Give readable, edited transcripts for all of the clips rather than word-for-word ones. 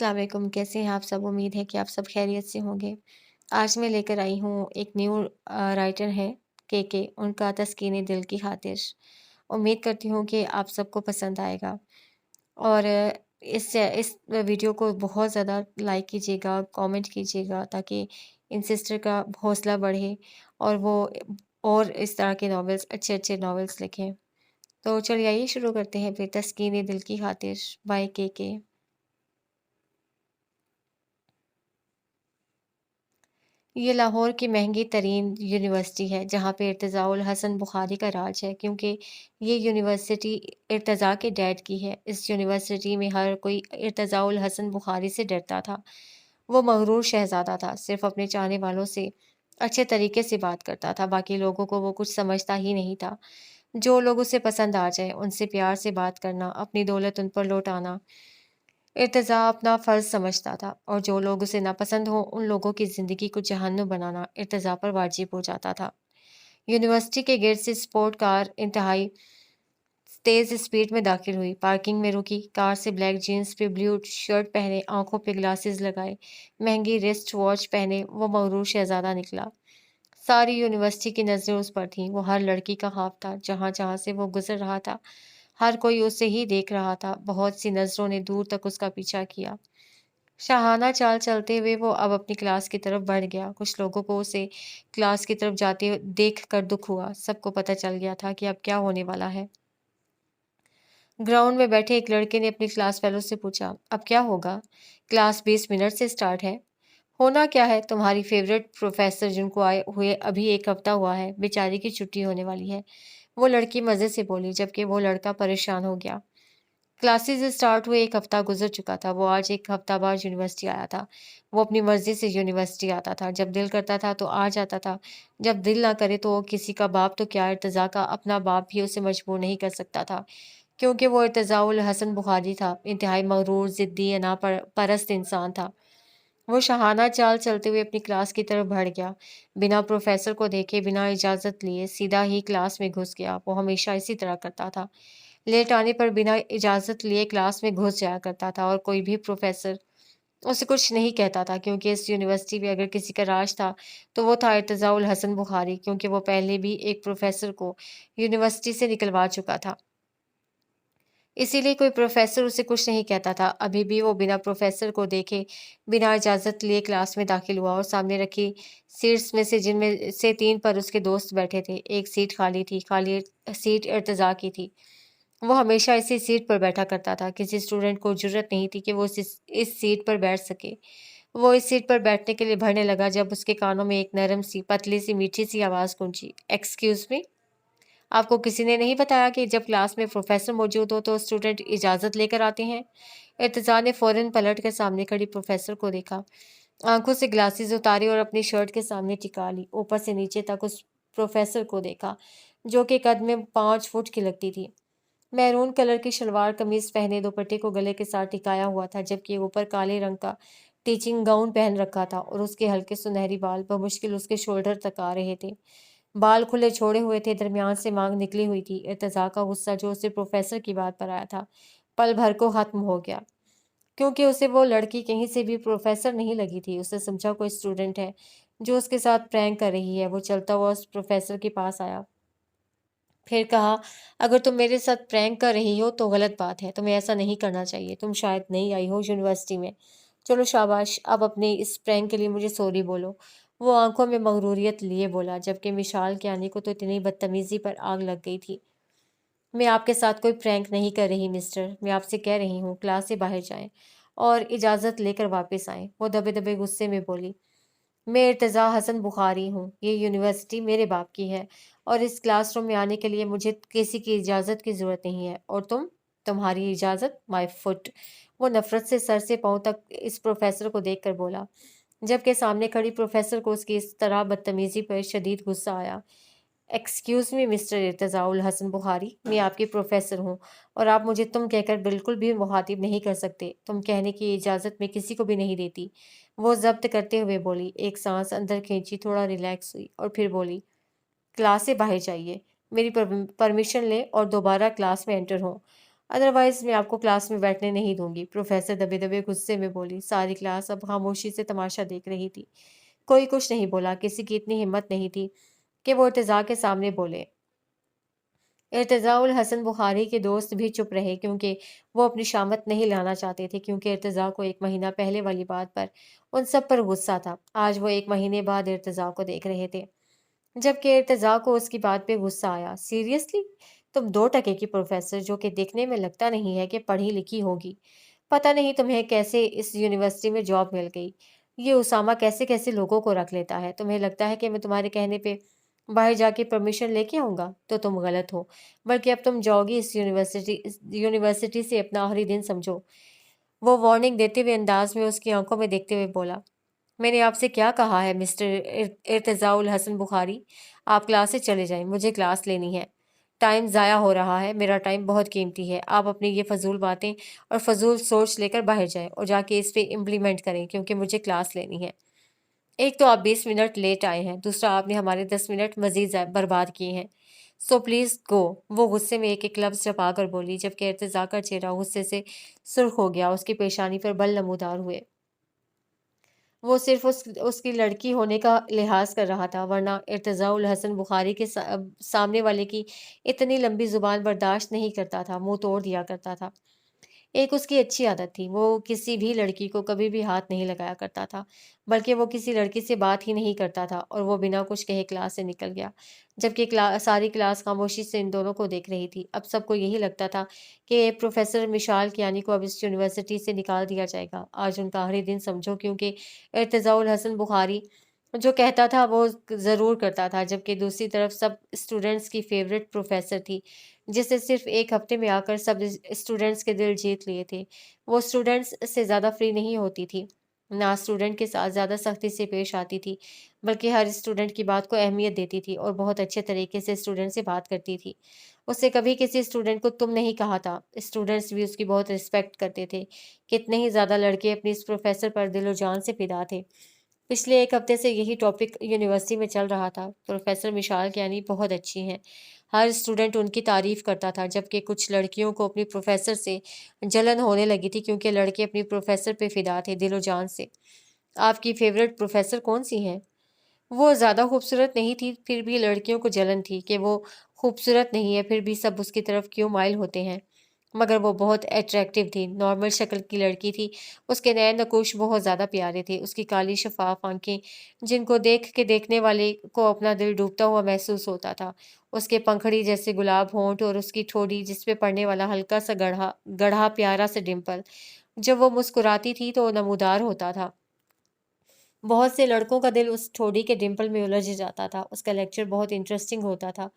अस्सलाम वालेकुम, कैसे हैं आप सब? उम्मीद है कि आप सब खैरियत से होंगे। आज मैं लेकर आई हूँ एक न्यू राइटर हैं केके, उनका तस्कीन दिल की खातिर। उम्मीद करती हूँ कि आप सबको पसंद आएगा और इस वीडियो को बहुत ज़्यादा लाइक कीजिएगा, कमेंट कीजिएगा ताकि इन सिस्टर का हौसला बढ़े और वो और इस तरह के नॉवेल्स अच्छे-अच्छे नॉवेल्स लिखें। तो चलिए आइए शुरू करते हैं फिर तस्कीन दिल की खातिर बाय केके। ये लाहौर की महंगी तरीन यूनिवर्सिटी है जहाँ पे इर्तिज़ाउल हसन बुखारी का राज है क्योंकि ये यूनिवर्सिटी इर्तज़ा के डैड की है। इस यूनिवर्सिटी में हर कोई इर्तिज़ाउल हसन बुखारी से डरता था। वो मगरूर शहज़ादा था, सिर्फ़ अपने चाहने वालों से अच्छे तरीके से बात करता था, बाकी लोगों को वो कुछ समझता ही नहीं था। जो लोग उसे पसंद आ जाएँ, उनसे प्यार से बात करना, अपनी दौलत उन पर लौटाना इर्तिज़ा अपना फ़र्ज़ समझता था और जो लोग उसे नापसंद हों, उन लोगों की ज़िंदगी को जहन्नुम बनाना इर्तिज़ा पर वाजिब हो जाता था। यूनिवर्सिटी के गेट से स्पोर्ट कार इंतहाई तेज़ स्पीड में दाखिल हुई, पार्किंग में रुकी, कार से ब्लैक जीन्स पे ब्लू शर्ट पहने, आँखों पे ग्लासेस लगाए, महंगी रिस्ट वॉच पहने वो मगरूर शहज़ादा निकला। सारी यूनिवर्सिटी की नज़रें उस पर थीं, वो हर लड़की का ख्वाब था, जहाँ-जहाँ से वो गुज़र रहा था, हर कोई उसे ही देख रहा था, बहुत सी नज़रों ने दूर तक उसका पीछा किया। शाहाना चाल चलते हुए वो अब अपनी क्लास की तरफ बढ़ गया। कुछ लोगों को उसे क्लास की तरफ जाते देख कर दुःख हुआ। सबको पता चल गया था कि अब क्या होने वाला है। ग्राउंड में बैठे एक लड़के ने अपनी क्लास फेलो से पूछा, अब क्या होगा? क्लास 20 मिनट से स्टार्ट है। होना क्या है? तुम्हारी फेवरेट प्रोफेसर जिनको आए हुए अभी 1 हफ्ता हुआ है, बेचारी की छुट्टी होने वाली है। वो लड़की मज़े से बोली, जबकि वो लड़का परेशान हो गया। क्लासेस स्टार्ट हुए 1 हफ्ता गुज़र चुका था। वो आज 1 हफ्ता बाद यूनिवर्सिटी आया था। वो अपनी मर्ज़ी से यूनिवर्सिटी आता था। जब दिल करता था तो आ जाता था। जब दिल ना करे तो वो किसी का बाप तो क्या इर्तिज़ा का अपना बाप भी उसे मजबूर नहीं कर सकता था। क्योंकि वो इर्तिज़ाउल हसन बुखारी था। इंतहाई मगरूर, ज़िद्दी, परस्त इंसान था। वो शाहाना चाल चलते हुए अपनी क्लास की तरफ बढ़ गया। बिना प्रोफ़ेसर को देखे, बिना इजाज़त लिए सीधा ही क्लास में घुस गया। वो हमेशा इसी तरह करता था। लेट आने पर बिना इजाज़त लिए क्लास में घुस जाया करता था और कोई भी प्रोफ़ेसर उसे कुछ नहीं कहता था क्योंकि इस यूनिवर्सिटी में अगर किसी का राज था, तो वो था इर्तिज़ाउल हसन बुखारी क्योंकि वो पहले भी एक प्रोफ़ेसर को यूनिवर्सिटी से निकलवा चुका था। इसीलिए कोई प्रोफ़ेसर उसे कुछ नहीं कहता था। अभी भी वो बिना प्रोफ़ेसर को देखे, बिना इजाज़त लिए क्लास में दाखिल हुआ और सामने रखी सीट्स में से जिनमें से 3 पर उसके दोस्त बैठे थे। एक सीट खाली थी, खाली सीट इर्तिज़ा की थी। वो हमेशा इसी सीट पर बैठा करता था। किसी स्टूडेंट को ज़रूरत नहीं थी कि वो इस सीट पर बैठ सके। वो इस सीट पर बैठने के लिए भरने लगा जब उसके कानों में एक नरम सी, पतली सी, मीठी सी आवाज़ गूंजी, "एक्सक्यूज़ मी, आपको किसी ने नहीं बताया कि जब क्लास में प्रोफ़ेसर मौजूद हो तो स्टूडेंट इजाज़त लेकर आते हैं?" इर्तिज़ा ने फ़ौरन पलटकर सामने खड़ी प्रोफ़ेसर को देखा। आँखों से ग्लासेस उतारे और अपनी शर्ट के सामने टिका ली। ऊपर से नीचे तक उस प्रोफ़ेसर को देखा, जो कि कद में 5 फुट की लगती थी। मैरून कलर की शलवार कमीज पहने दुपट्टे को गले के साथ टिकाया हुआ था जबकि ऊपर काले रंग का टीचिंग गाउन पहन रखा था और उसके हल्के सुनहरी बाल बमुश्किल उसके शोल्डर तक आ रहे थे। बाल खुले छोड़े हुए थे, दरमियान से मांग निकली हुई थी। इर्तिजा का गुस्सा जो उसे प्रोफेसर की बात पर आया था, पल भर को खत्म हो गया क्योंकि उसे वो लड़की कहीं से भी प्रोफेसर नहीं लगी थी। उसने समझा कोई स्टूडेंट है जो उसके साथ प्रैंक कर रही है। वो चलता हुआ उस प्रोफेसर के पास आया, फिर कहा, अगर तुम मेरे साथ प्रैंक कर रही हो तो गलत बात है, तुम्हें ऐसा नहीं करना चाहिए, तुम शायद नई आई हो यूनिवर्सिटी में। चलो शाबाश, अब अपने इस प्रैंक के लिए मुझे सॉरी बोलो। वो आंखों में मगरूरियत लिए बोला, जबकि मिशाल के आने को तो इतनी बदतमीजी पर आग लग गई थी। मैं आपके साथ कोई प्रैंक नहीं कर रही मिस्टर, मैं आपसे कह रही हूँ क्लास से बाहर जाएं और इजाज़त लेकर वापस आएं। वो दबे दबे गुस्से में बोली, मैं इर्तिज़ा हसन बुखारी हूँ। ये यूनिवर्सिटी मेरे बाप की है और इस क्लासरूम में आने के लिए मुझे किसी की इजाज़त की ज़रूरत नहीं है। और तुम्हारी इजाज़त माय फुट। वो नफ़रत से सर से पाँव तक इस प्रोफ़ेसर को देखकर बोला, जबकि सामने खड़ी प्रोफ़ेसर को उसकी इस तरह बदतमीज़ी पर शदीद गुस्सा आया। Excuse me mister Irtizaul Hasan Bukhari, मैं आपकी प्रोफ़ेसर हूँ और आप मुझे तुम कहकर बिल्कुल भी मुख़ातिब नहीं कर सकते। तुम कहने की इजाज़त मैं किसी को भी नहीं देती। वो ज़ब्त करते हुए बोली, एक साँस अंदर खींची, थोड़ा रिलैक्स हुई और फिर बोली, क्लास से बाहर जाइए, मेरी परमिशन लें और दोबारा क्लास में एंटर हों। ادروائز میں آپ کو کلاس میں بیٹھنے نہیں دوں گی، پروفیسر دبے دبے غصے میں بولی۔ ساری کلاس اب خاموشی سے تماشا دیکھ رہی تھی۔ کوئی کچھ نہیں بولا، کسی کی اتنی ہمت نہیں تھی کہ وہ ارتضیٰ کے سامنے بولے۔ ارتضیٰ الحسن بخاری کے دوست بھی چپ رہے کیونکہ وہ اپنی شامت نہیں لانا چاہتے تھے، کیونکہ ارتضیٰ کو 1 مہینہ پہلے والی بات پر ان سب پر غصہ تھا۔ آج وہ 1 مہینے بعد ارتضیٰ کو دیکھ رہے تھے، جبکہ ارتضیٰ کو اس کی بات پہ غصہ آیا۔ سیریسلی؟ تم 2 ٹکے کی پروفیسر جو کہ دیکھنے میں لگتا نہیں ہے کہ پڑھی لکھی ہوگی، پتہ نہیں تمہیں کیسے اس یونیورسٹی میں جاب مل گئی۔ یہ اسامہ کیسے کیسے لوگوں کو رکھ لیتا ہے؟ تمہیں لگتا ہے کہ میں تمہارے کہنے پہ باہر جا کے پرمیشن لے کے آؤں گا؟ تو تم غلط ہو، بلکہ اب تم جاؤ گی اس یونیورسٹی سے اپنا آخری دن سمجھو۔ وہ وارننگ دیتے ہوئے انداز میں اس کی آنکھوں میں دیکھتے ہوئے بولا۔ میں نے آپ سے کیا کہا ہے مسٹر ارتضیٰ الحسن بخاری؟ آپ کلاس سے چلے جائیں، مجھے کلاس لینی ہے۔ ٹائم ضائع ہو رہا ہے، میرا ٹائم بہت قیمتی ہے۔ آپ اپنی یہ فضول باتیں اور فضول سوچ لے کر باہر جائیں اور جا کے اس پہ امپلیمنٹ کریں، کیونکہ مجھے کلاس لینی ہے۔ ایک تو آپ 20 منٹ لیٹ آئے ہیں، دوسرا آپ نے ہمارے 10 منٹ مزید برباد کیے ہیں، سو پلیز گو۔ وہ غصے میں ایک ایک لفظ چپا کر بولی، جبکہ ارتضیٰ کا چہرہ غصے سے سرخ ہو گیا، اس کی پیشانی پر بل نمودار ہوئے۔ وہ صرف اس کی لڑکی ہونے کا لحاظ کر رہا تھا، ورنہ ارتضیٰ الحسن بخاری کے سامنے والے کی اتنی لمبی زبان برداشت نہیں کرتا تھا، منہ توڑ دیا کرتا تھا۔ ایک اس کی اچھی عادت تھی، وہ کسی بھی لڑکی کو کبھی بھی ہاتھ نہیں لگایا کرتا تھا، بلکہ وہ کسی لڑکی سے بات ہی نہیں کرتا تھا، اور وہ بنا کچھ کہے کلاس سے نکل گیا، جبکہ ساری کلاس خاموشی سے ان دونوں کو دیکھ رہی تھی۔ اب سب کو یہی لگتا تھا کہ پروفیسر مشال کیانی کو اب اس یونیورسٹی سے نکال دیا جائے گا۔ آج ان کا آخری دن سمجھو، کیونکہ ارتضیٰ الحسن بخاری جو کہتا تھا وہ ضرور کرتا تھا، جبکہ دوسری طرف سب اسٹوڈنٹس کی فیوریٹ پروفیسر تھی، جس نے صرف 1 ہفتے میں آ کر سب اسٹوڈنٹس کے دل جیت لیے تھے۔ وہ اسٹوڈنٹس سے زیادہ فری نہیں ہوتی تھی، نہ اسٹوڈنٹ کے ساتھ زیادہ سختی سے پیش آتی تھی، بلکہ ہر اسٹوڈنٹ کی بات کو اہمیت دیتی تھی اور بہت اچھے طریقے سے اسٹوڈنٹ سے بات کرتی تھی۔ اس سے کبھی کسی اسٹوڈنٹ کو تم نہیں کہا تھا۔ اسٹوڈنٹس بھی اس کی بہت رسپیکٹ کرتے تھے۔ کتنے ہی زیادہ لڑکے اپنی اس پروفیسر پر دل و جان سے فدا تھے۔ پچھلے 1 ہفتے سے یہی ٹاپک یونیورسٹی میں چل رہا تھا، پروفیسر مشال کیانی بہت اچھی ہیں۔ ہر اسٹوڈنٹ ان کی تعریف کرتا تھا، جبکہ کچھ لڑکیوں کو اپنی پروفیسر سے جلن ہونے لگی تھی، کیونکہ لڑکے اپنی پروفیسر پہ فدا تھے دل و جان سے۔ آپ کی فیوریٹ پروفیسر کون سی ہیں؟ وہ زیادہ خوبصورت نہیں تھی، پھر بھی لڑکیوں کو جلن تھی کہ وہ خوبصورت نہیں ہے، پھر بھی سب اس کی طرف کیوں مائل ہوتے ہیں؟ مگر وہ بہت اٹریکٹیو تھی، نارمل شکل کی لڑکی تھی، اس کے نئے نقوش بہت زیادہ پیارے تھے، اس کی کالی شفاف آنکھیں جن کو دیکھ کے دیکھنے والے کو اپنا دل ڈوبتا ہوا محسوس ہوتا تھا، اس کے پنکھڑی جیسے گلاب ہونٹ اور اس کی ٹھوڑی جس پہ پڑنے والا ہلکا سا گڑھا پیارا سا ڈمپل، جب وہ مسکراتی تھی تو نمودار ہوتا تھا۔ بہت سے لڑکوں کا دل اس ٹھوڑی کے ڈمپل میں الجھ جاتا تھا۔ اس کا لیکچر بہت انٹرسٹنگ ہوتا تھا،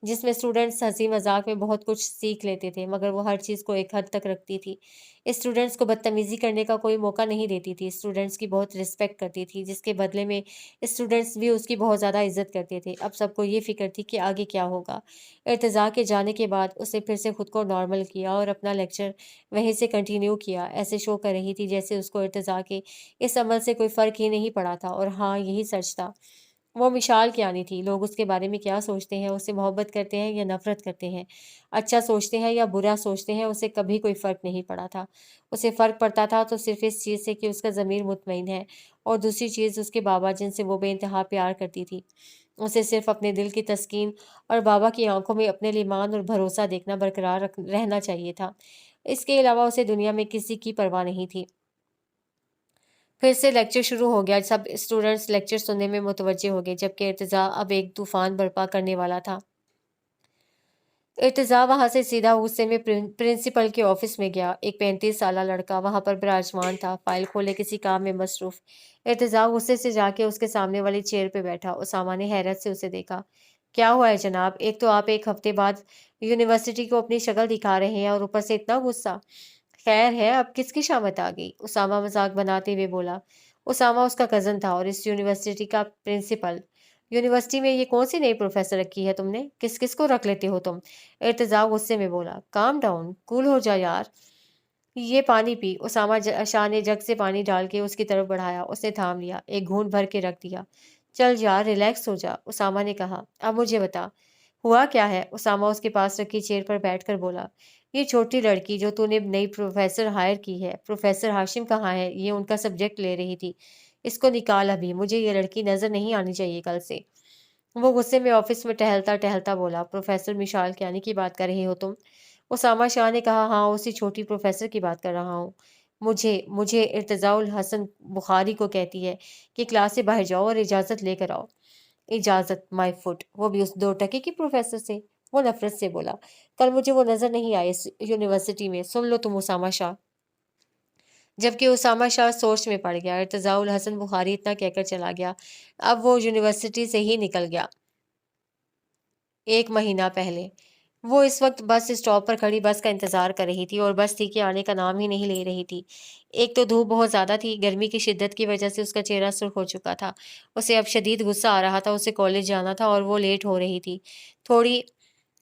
جس میں اسٹوڈنٹس ہنسی مذاق میں بہت کچھ سیکھ لیتے تھے، مگر وہ ہر چیز کو ایک حد تک رکھتی تھی۔ اسٹوڈنٹس کو بدتمیزی کرنے کا کوئی موقع نہیں دیتی تھی، اسٹوڈنٹس کی بہت رسپیکٹ کرتی تھی، جس کے بدلے میں اسٹوڈنٹس بھی اس کی بہت زیادہ عزت کرتے تھے۔ اب سب کو یہ فکر تھی کہ آگے کیا ہوگا۔ ارتضیٰ کے جانے کے بعد اسے پھر سے خود کو نارمل کیا اور اپنا لیکچر وہیں سے کنٹینیو کیا، ایسے شو کر رہی تھی جیسے اس کو ارتضیٰ کے اس عمل سے کوئی فرق ہی نہیں پڑا تھا۔ اور ہاں، یہی سچ تھا، وہ مشال کیانی تھی۔ لوگ اس کے بارے میں کیا سوچتے ہیں، اسے محبت کرتے ہیں یا نفرت کرتے ہیں، اچھا سوچتے ہیں یا برا سوچتے ہیں، اسے کبھی کوئی فرق نہیں پڑا تھا۔ اسے فرق پڑتا تھا تو صرف اس چیز سے کہ اس کا ضمیر مطمئن ہے، اور دوسری چیز اس کے بابا جن سے وہ بے انتہا پیار کرتی تھی۔ اسے صرف اپنے دل کی تسکین اور بابا کی آنکھوں میں اپنے ایمان اور بھروسہ دیکھنا برقرار رہنا چاہیے تھا۔ اس کے علاوہ اسے دنیا میں کسی کی پرواہ نہیں تھی۔ پھر سے لیکچر شروع ہو گیا، سب اسٹوڈنٹس لیکچر سننے میں متوجہ ہو گئے، جبکہ ارتضیٰ اب ایک طوفان برپا کرنے والا تھا۔ ارتضیٰ وہاں سے سیدھا غصے میں پرنسپل کے آفس میں گیا۔ ایک 35 سالہ لڑکا وہاں پر براجمان تھا، فائل کھولے کسی کام میں مصروف۔ ارتضیٰ غصے سے جا کے اس کے سامنے والی چیئر پہ بیٹھا۔ اسامہ نے حیرت سے اسے دیکھا۔ کیا ہوا ہے جناب؟ ایک تو آپ 1 ہفتے بعد یونیورسٹی کو اپنی شکل دکھا رہے ہیں اور اوپر سے اتنا غصہ۔ خیر ہے، اب کس کی شامت آ گئی؟ اسامہ مذاق بناتے ہوئے بولا۔ اسامہ اس کا کزن تھا اور اس یونیورسٹی کا پرنسپل۔ یونیورسٹی میں یہ کون سی نئی پروفیسر رکھی ہے تم نے؟ کس کس کو رکھ لیتے ہو تم؟ ارتضیٰ غصے میں بولا۔ کام ڈاؤن، کول ہو جا یار، یہ پانی پی۔ اسامہ شاہ نے جگ سے پانی ڈال کے اس کی طرف بڑھایا، اس نے تھام لیا، ایک گھونٹ بھر کے رکھ دیا۔ چل یار، ریلیکس ہو جا، اسامہ نے کہا۔ اب مجھے بتا، ہوا کیا ہے؟ اسامہ اس کے پاس رکھی چیئر پر بیٹھ کر بولا۔ یہ چھوٹی لڑکی جو تو نے نئی پروفیسر ہائر کی ہے، پروفیسر ہاشم کہاں ہے؟ یہ ان کا سبجیکٹ لے رہی تھی۔ اس کو نکال ابھی، مجھے یہ لڑکی نظر نہیں آنی چاہیے کل سے۔ وہ غصے میں آفس میں ٹہلتا ٹہلتا بولا، پروفیسر مشال کیانی کی بات کر رہی ہو تم؟ اسامہ شاہ نے کہا، ہاں اسی چھوٹی پروفیسر کی بات کر رہا ہوں۔ مجھے ارتضاء الحسن بخاری کو کہتی ہے کہ کلاس سے باہر جاؤ اور اجازت لے کر آؤ۔ اجازت مائی فٹ، وہ بھی اس 2 ٹکے کی پروفیسر سے؟ وہ نفرت سے بولا، کل مجھے وہ نظر نہیں آئے اس یونیورسٹی میں۔ سن لو تم اسامہ شاہ۔ جبکہ اسامہ شاہ سوچ میں پڑ گیا۔ ارتضاء الحسن بخاری اتنا کہہ کر چلا گیا، اب وہ یونیورسٹی سے ہی نکل گیا 1 مہینہ پہلے۔ وہ اس وقت بس اسٹاپ پر کھڑی بس کا انتظار کر رہی تھی، اور بس تھی کہ آنے کا نام ہی نہیں لے رہی تھی۔ ایک تو دھوپ بہت زیادہ تھی، گرمی کی شدت کی وجہ سے اس کا چہرہ سرخ ہو چکا تھا۔ اسے اب شدید غصہ آ رہا تھا، اسے کالج جانا تھا اور وہ لیٹ ہو رہی تھی۔ تھوڑی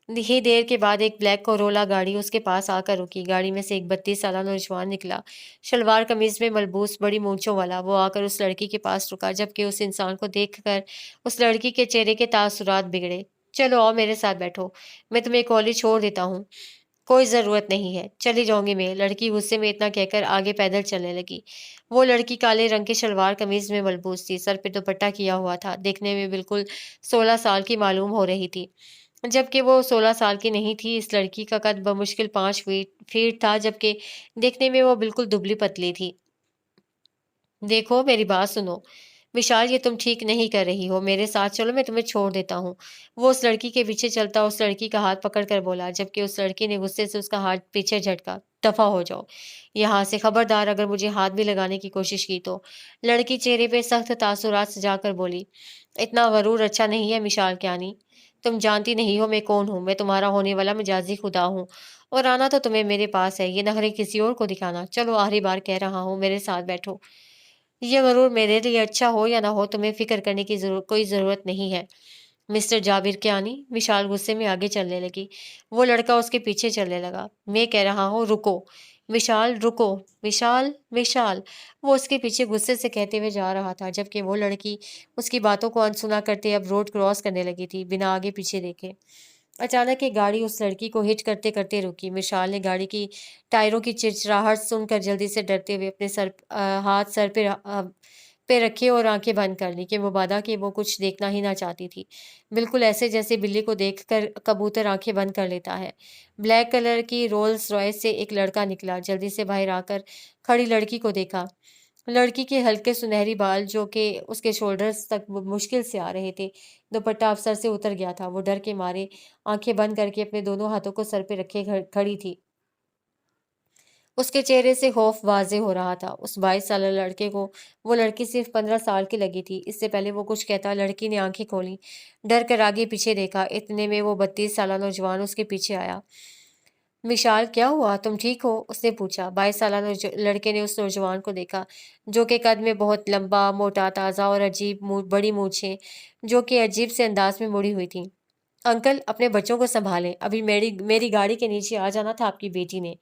ہی دیر کے بعد ایک بلیک کورولا گاڑی اس کے پاس آ کر رکی۔ گاڑی میں سے ایک 32 سالہ نوجوان نکلا، شلوار قمیض میں ملبوس، بڑی مونچھوں والا۔ وہ آ کر اس لڑکی کے پاس رکا، جبکہ اس انسان کو دیکھ کر اس لڑکی کے چہرے کے تاثرات بگڑے۔ چلو آؤ میرے ساتھ بیٹھو، میں تمہیں کالج چھوڑ دیتا ہوں۔ کوئی ضرورت نہیں ہے، چلی جاؤں گی میں، لڑکی غصے میں اتنا کہہ کر آگے پیدل چلنے لگی۔ وہ لڑکی کالے رنگ کے شلوار قمیض میں ملبوس تھی، سر پہ دوپٹہ کیا ہوا تھا، دیکھنے میں بالکل 16 سال کی معلوم ہو رہی تھی، جبکہ وہ 16 سال کی نہیں تھی۔ اس لڑکی کا قد بمشکل 5 فیٹ تھا، جبکہ دیکھنے میں وہ بالکل دبلی پتلی تھی۔ دیکھو میری بات سنو وشال، یہ تم ٹھیک نہیں کر رہی ہو، میرے ساتھ چلو، میں تمہیں چھوڑ دیتا ہوں۔ وہ اس لڑکی کے پیچھے چلتا اس لڑکی کا ہاتھ پکڑ کر بولا، جبکہ اس لڑکی نے غصے سے اس کا ہاتھ پیچھے جھٹکا، دفع ہو جاؤ یہاں سے، خبردار اگر مجھے ہاتھ بھی لگانے کی کوشش کی تو۔ لڑکی چہرے پہ سخت تاثرات سجا کر بولی، اتنا غرور اچھا نہیں ہے مشال کیانی، تم جانتی نہیں ہو میں کون ہوں، میں تمہارا ہونے والا مجازی خدا ہوں، اور آنا تو تمہیں میرے پاس ہے، یہ نخرے کسی اور کو دکھانا۔ چلو آخری بار کہہ رہا ہوں، میرے ساتھ بیٹھو۔ یہ غرور میرے لیے اچھا ہو یا نہ ہو، تمہیں فکر کرنے کی کوئی ضرورت نہیں ہے مسٹر جابر کیانی۔ وشال غصے میں آگے چلنے لگی، وہ لڑکا اس کے پیچھے چلنے لگا۔ میں کہہ رہا ہوں رکو وشال، رکو وشال، وشال، وہ اس کے پیچھے غصے سے کہتے ہوئے جا رہا تھا، جبکہ وہ لڑکی اس کی باتوں کو انسنا کرتے اب روڈ کراس کرنے لگی تھی بنا آگے پیچھے دیکھے۔ اچانک ایک گاڑی اس لڑکی کو ہٹ کرتے کرتے رکی۔ مشال نے گاڑی کی ٹائروں کی چرچراہٹ سن کر جلدی سے ڈرتے ہوئے اپنے ہاتھ سر پہ رکھے اور آنکھیں بند کر لی، کہ مبادا کہ وہ کچھ دیکھنا ہی نہ چاہتی تھی، بالکل ایسے جیسے بلی کو دیکھ کر کبوتر آنکھیں بند کر لیتا ہے۔ بلیک کلر کی رولز رائس سے ایک لڑکا نکلا، جلدی سے باہر آ کر کھڑی لڑکی کو دیکھا۔ لڑکی کے ہلکے سنہری بال جو کہ اس کے شولڈرز تک مشکل سے آ رہے تھے، دوپٹہ اب سر سے اتر گیا تھا۔ وہ ڈر کے مارے آنکھیں بند کر کے اپنے دونوں ہاتھوں کو سر پہ رکھے کھڑی تھی، اس کے چہرے سے خوف واضح ہو رہا تھا۔ اس 22 سالہ لڑکے کو وہ لڑکی صرف 15 سال کی لگی تھی۔ اس سے پہلے وہ کچھ کہتا، لڑکی نے آنکھیں کھولی، ڈر کر آگے پیچھے دیکھا، اتنے میں وہ 32 سالہ نوجوان اس کے پیچھے آیا۔ مشال کیا ہوا، تم ٹھیک ہو؟ اس نے پوچھا۔ 22 سالہ لڑکے نے اس نوجوان کو دیکھا، جو کہ قد میں بہت لمبا، موٹا، تازہ اور عجیب بڑی مونچھیں جو کہ عجیب سے انداز میں مڑی ہوئی تھیں۔ انکل اپنے بچوں کو سنبھالیں، ابھی میری گاڑی کے نیچے آ جانا تھا آپ کی بیٹی نے،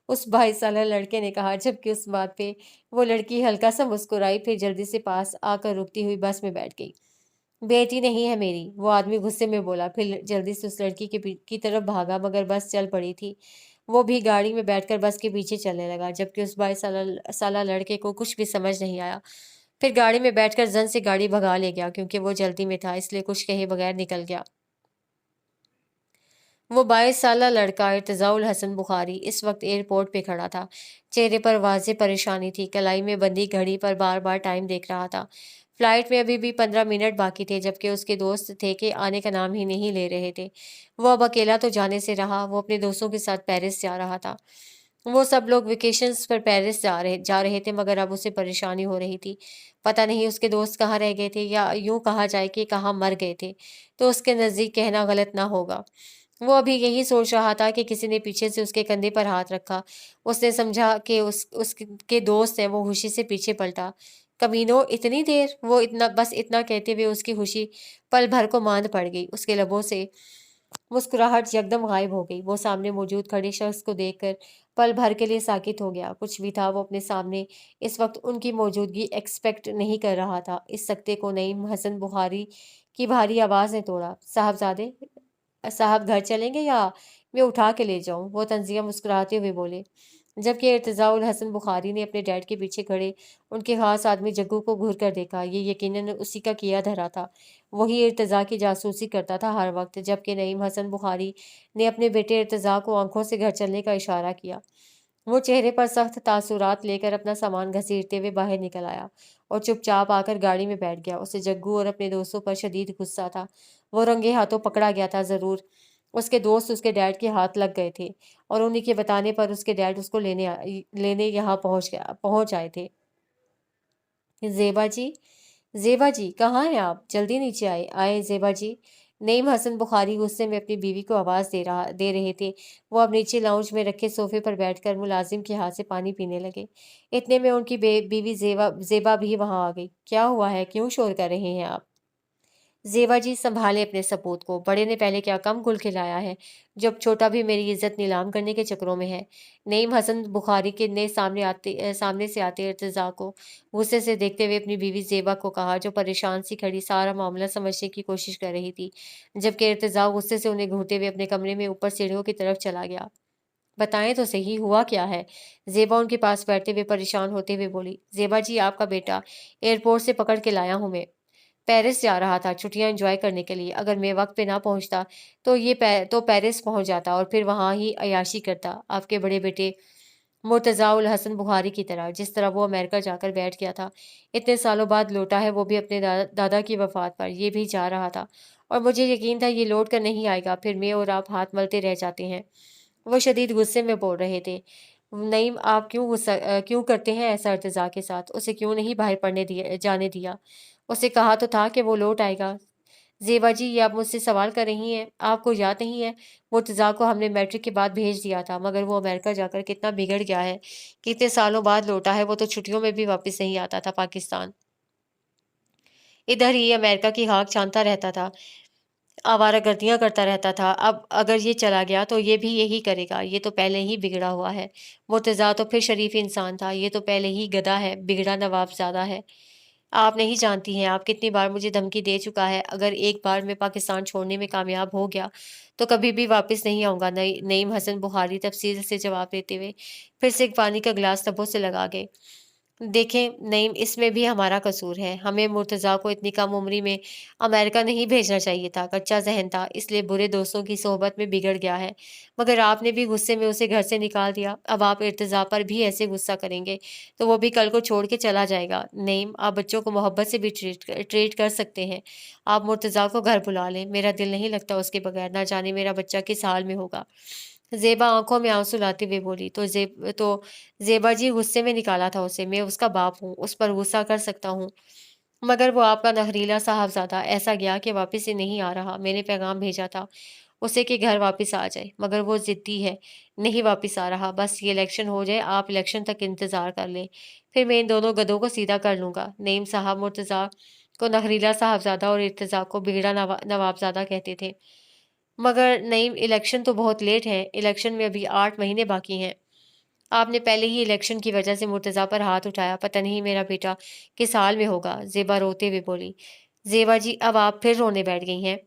اس 22 سالہ لڑکے نے کہا، جبکہ اس بات پہ وہ لڑکی ہلکا سا مسکرائی، پھر جلدی سے پاس آ کر رکتی ہوئی بس میں بیٹھ گئی۔ بیٹی نہیں ہے میری، وہ آدمی غصے میں بولا، پھر جلدی سے اس لڑکی کی طرف بھاگا، مگر بس چل پڑی تھی۔ وہ بھی گاڑی میں بیٹھ کر بس کے پیچھے چلنے لگا، جبکہ اس 22 سالہ لڑکے کو کچھ بھی سمجھ نہیں آیا۔ پھر گاڑی میں بیٹھ کر زن سے گاڑی بھگا لے گیا، کیونکہ وہ جلدی میں تھا، اس لیے کچھ کہے بغیر نکل گیا۔ وہ 22 سالہ لڑکا ارتضاء الحسن بخاری اس وقت ایئرپورٹ پہ کھڑا تھا، چہرے پر واضح پریشانی تھی، کلائی میں بندھی گھڑی پر بار بار ٹائم دیکھ رہا تھا۔ فلائٹ میں ابھی بھی 15 منٹ باقی تھے، جبکہ اس کے دوست تھے کہ آنے کا نام ہی نہیں لے رہے تھے۔ وہ اب اکیلا تو جانے سے رہا، وہ اپنے دوستوں کے ساتھ پیرس جا رہا تھا۔ وہ سب لوگ ویکیشنز پر پیرس جا رہے تھے، مگر اب اسے پریشانی ہو رہی تھی، پتہ نہیں اس کے دوست کہاں رہ گئے تھے، یا یوں کہا جائے کہ کہاں مر گئے تھے تو اس کے نزدیک کہنا غلط نہ ہوگا۔ وہ ابھی یہی سوچ رہا تھا کہ کسی نے پیچھے سے اس کے کندھے پر ہاتھ رکھا۔ اس نے سمجھا کہ اس کے دوست ہیں، وہ خوشی سے پیچھے پلٹا۔ کمینو اتنی دیر، وہ بس اتنا کہتے ہوئے اس کی خوشی پل بھر کو ماند پڑ گئی، اس کے لبوں سے مسکراہٹ یکدم غائب ہو گئی۔ وہ سامنے موجود کھڑے شخص کو دیکھ کر پل بھر کے لیے ساکت ہو گیا، کچھ بھی تھا وہ اپنے سامنے اس وقت ان کی موجودگی ایکسپیکٹ نہیں کر رہا تھا۔ اس سکتے کو نعیم حسن بخاری کی بھاری آواز نے توڑا، صاحب گھر چلیں گے یا मैं उठा के ले जाऊं, वो तंजिया मुस्कुराते हुए बोले। जबकि इर्तिजा उल हसन बुखारी ने अपने डैड के पीछे खड़े उनके खास आदमी जग्गू को घूर कर देखा। ये यकीनन उसी का किया धरा था। वही इर्तिजा की जासूसी करता था हर वक्त। जबकि नईम हसन बुखारी ने अपने बेटे इर्तिजा को आंखों से घर चलने का इशारा किया। वो चेहरे पर सख्त तासुरात लेकर अपना सामान घसीटते हुए बाहर निकल आया और चुपचाप आकर गाड़ी में बैठ गया। उसे जग्गू और अपने दोस्तों पर शदीद गुस्सा था। वो रंगे हाथों पकड़ा गया था। जरूर उसके दोस्त उसके डैड के हाथ लग गए थे और उन्हीं के बताने पर उसके डैड उसको लेने यहाँ पहुंच आए थे। ज़ेबा जी, ज़ेबा जी, कहाँ हैं आप? जल्दी नीचे आए ज़ेबा जी। नईम हसन बुखारी गुस्से में अपनी बीवी को आवाज़ दे रहे थे। वो अब नीचे लाउंज में रखे सोफे पर बैठकर मुलाजिम के हाथ से पानी पीने लगे। इतने में उनकी बीवी ज़ेबा भी वहाँ आ गई। क्या हुआ है? क्यों शोर कर रहे हैं आप? ज़ेबा जी, संभाले अपने सपूत को। बड़े ने पहले क्या कम गुल खिलाया है, जब छोटा भी मेरी इज्जत नीलाम करने के चक्करों में है। नईम हसन बुखारी के ने सामने से आते इर्तिजा को गुस्से से देखते हुए अपनी बीवी ज़ेबा को कहा, जो परेशान सी खड़ी सारा मामला समझने की कोशिश कर रही थी। जबकि इर्तिजा गुस्से से उन्हें घूरते हुए अपने कमरे में ऊपर सीढ़ियों की तरफ चला गया। बताएं तो सही, हुआ क्या है? ज़ेबा उनके पास बैठते हुए परेशान होते हुए बोली। ज़ेबा जी, आपका बेटा एयरपोर्ट से पकड़ के लाया हूं मैं। पेरिस जा रहा था छुट्टियां एंजॉय करने के लिए। अगर मैं वक्त पे ना पहुंचता तो तो पेरिस पहुंच जाता और फिर वहां ही अय्याशी करता, आपके बड़े बेटे मुर्तज़ा उल हसन बुखारी की तरह, जिस तरह वो अमेरिका जाकर बैठ गया था। इतने सालों बाद लौटा है, वो भी अपने दादा की वफात पर। ये भी जा रहा था और मुझे यकीन था ये लौट कर नहीं आएगा। फिर मैं और आप हाथ मलते रह जाते हैं। वो शदीद गुस्से में बोल रहे थे। नईम, आप क्यों करते हैं ऐसा इर्तिजा के साथ? उसे क्यों नहीं बाहर जाने दिया? उसे कहा तो था कि वो लौट आएगा। ज़ेबा जी, ये आप मुझसे सवाल कर रही हैं? आपको याद नहीं है, मुर्तज़ा को हमने मैट्रिक के बाद भेज दिया था, मगर वो अमेरिका जाकर कितना बिगड़ गया है। कितने सालों बाद लौटा है। वो तो छुट्टियों में भी वापस नहीं आता था पाकिस्तान। इधर ही अमेरिका की खाक छानता रहता था, आवारागर्दियाँ करता रहता था। अब अगर ये चला गया तो ये भी यही करेगा। ये तो पहले ही बिगड़ा हुआ है। मुर्तज़ा तो फिर शरीफ इंसान था, ये तो पहले ही गधा है, बिगड़ा नवाबज़ादा है। आप नहीं जानती हैं, आप कितनी बार मुझे धमकी दे चुका है। अगर एक बार मैं पाकिस्तान छोड़ने में कामयाब हो गया तो कभी भी वापस नहीं आऊँगा। नईम हसन बुखारी तफसील से जवाब देते हुए फिर से एक पानी का गिलास लबों से लगा गए। देखें नईम, इसमें भी हमारा कसूर है। हमें मुर्तज़ा को इतनी कम उम्री में अमेरिका नहीं भेजना चाहिए था। कच्चा ज़हन था, इसलिए बुरे दोस्तों की सोहबत में बिगड़ गया है। मगर आपने भी गुस्से में उसे घर से निकाल दिया। अब आप इर्तिज़ा पर भी ऐसे गुस्सा करेंगे तो वो भी कल को छोड़ के चला जाएगा। नईम, आप बच्चों को मोहब्बत से भी ट्रीट कर सकते हैं। आप मुर्तज़ा को घर बुला लें। मेरा दिल नहीं लगता उसके बगैर। ना जाने मेरा बच्चा किस हाल में होगा। ज़ेबा आंखों में आंसू लाते हुए बोली। तो ज़ेबा जी, गुस्से में निकाला था उसे। मैं उसका बाप हूँ, उस पर गुस्सा कर सकता हूँ। मगर वो आपका नखरीला साहबज़ादा ऐसा गया कि वापस ही नहीं आ रहा। मैंने पैगाम भेजा था उसे कि घर वापस आ जाए, मगर वो ज़िद्दी है, नहीं वापस आ रहा। बस ये इलेक्शन हो जाए, आप इलेक्शन तक इंतज़ार कर लें, फिर मैं इन दोनों गधों को सीधा कर लूँगा। नईम साहब मुर्तज़ा को नखरीला साहबज़ादा और इर्तिज़ा को बिगड़ा नवाबज़ादा कहते थे। मगर नईम, इलेक्शन तो बहुत लेट है। इलेक्शन में अभी 8 महीने बाकी हैं। आपने पहले ही इलेक्शन की वजह से मुर्तज़ा पर हाथ उठाया। पता नहीं मेरा बेटा किस हाल में होगा। ज़ेबा रोते हुए बोली। ज़ेबा जी, अब आप फिर रोने बैठ गई हैं।